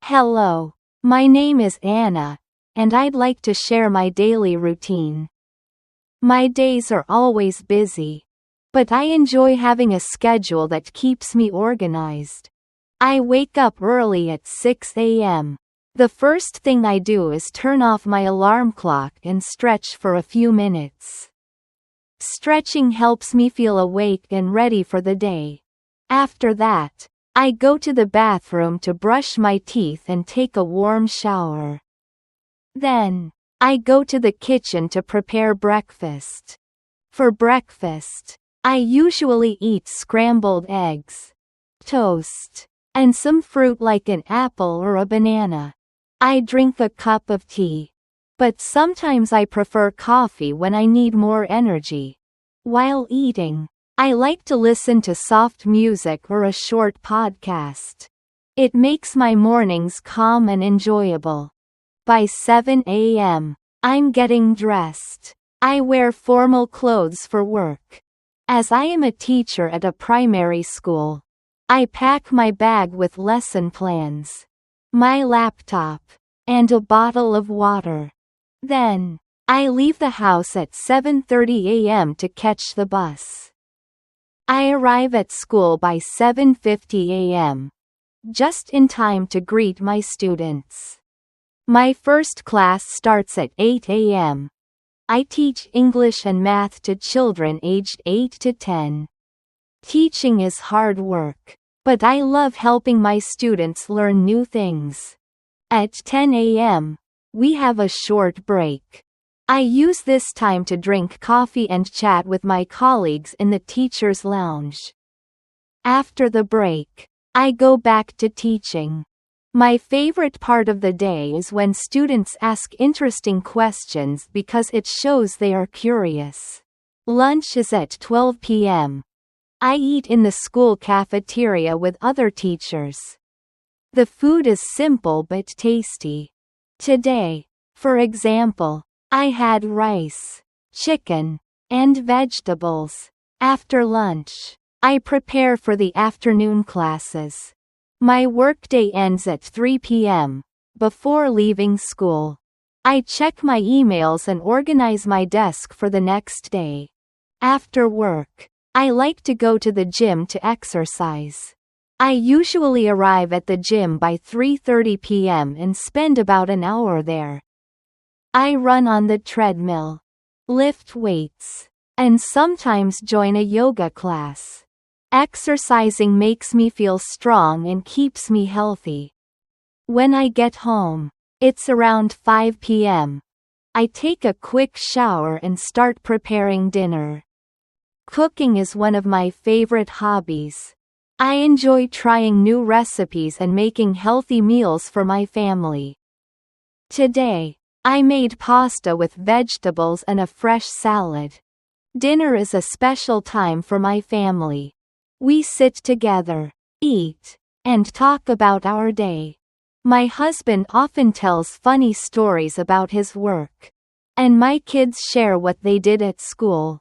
Hello, my name is Anna, and I'd like to share my daily routine. My days are always busy, but I enjoy having a schedule that keeps me organized. I wake up early at 6 a.m. The first thing I do is turn off my alarm clock and stretch for a few minutes. Stretching helps me feel awake and ready for the day. After that, I go to the bathroom to brush my teeth and take a warm shower. Then, I go to the kitchen to prepare breakfast. For breakfast, I usually eat scrambled eggs, toast, and some fruit like an apple or a banana. I drink a cup of tea, but sometimes I prefer coffee when I need more energy. While eating, I like to listen to soft music or a short podcast. It makes my mornings calm and enjoyable. By 7 a.m., I'm getting dressed. I wear formal clothes for work. As I am a teacher at a primary school, I pack my bag with lesson plans, my laptop, and a bottle of water. Then, I leave the house at 7:30 a.m. to catch the bus. I arrive at school by 7:50 a.m., just in time to greet my students. My first class starts at 8 a.m. I teach English and math to children aged 8 to 10. Teaching is hard work, but I love helping my students learn new things. At 10 a.m., we have a short break. I use this time to drink coffee and chat with my colleagues in the teacher's lounge. After the break, I go back to teaching. My favorite part of the day is when students ask interesting questions because it shows they are curious. Lunch is at 12 p.m. I eat in the school cafeteria with other teachers. The food is simple but tasty. Today, for example, I had rice, chicken, and vegetables. After lunch, I prepare for the afternoon classes. My workday ends at 3 p.m. Before leaving school, I check my emails and organize my desk for the next day. After work, I like to go to the gym to exercise. I usually arrive at the gym by 3:30 p.m. and spend about an hour there. I run on the treadmill, lift weights, and sometimes join a yoga class. Exercising makes me feel strong and keeps me healthy. When I get home, it's around 5 p.m. I take a quick shower and start preparing dinner. Cooking is one of my favorite hobbies. I enjoy trying new recipes and making healthy meals for my family. Today, I made pasta with vegetables and a fresh salad. Dinner is a special time for my family. We sit together, eat, and talk about our day. My husband often tells funny stories about his work, and my kids share what they did at school.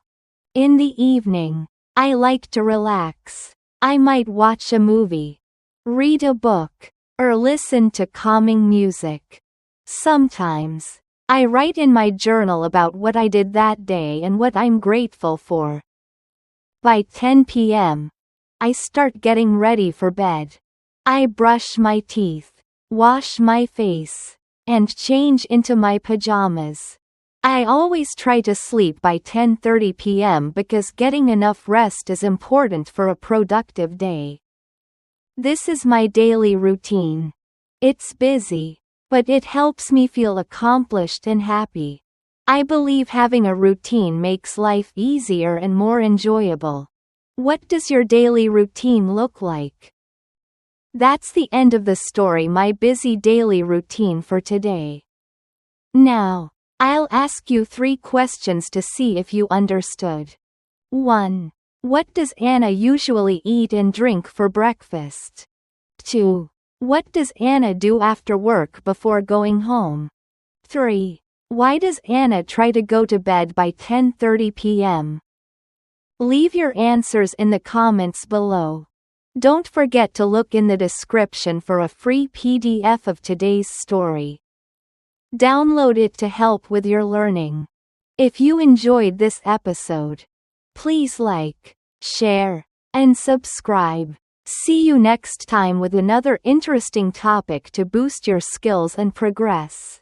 In the evening, I like to relax. I might watch a movie, read a book, or listen to calming music. Sometimes, I write in my journal about what I did that day and what I'm grateful for. By 10 p.m., I start getting ready for bed. I brush my teeth, wash my face, and change into my pajamas. I always try to sleep by 10:30 p.m. because getting enough rest is important for a productive day. This is my daily routine. It's busy, but it helps me feel accomplished and happy. I believe having a routine makes life easier and more enjoyable. What does your daily routine look like? That's the end of the story, my busy daily routine for today. Now, I'll ask you 3 questions to see if you understood. 1. What does Anna usually eat and drink for breakfast? 2. What does Anna do after work before going home? 3. Why does Anna try to go to bed by 10:30 p.m.? Leave your answers in the comments below. Don't forget to look in the description for a free PDF of today's story. Download it to help with your learning. If you enjoyed this episode, please like, share, and subscribe. See you next time with another interesting topic to boost your skills and progress.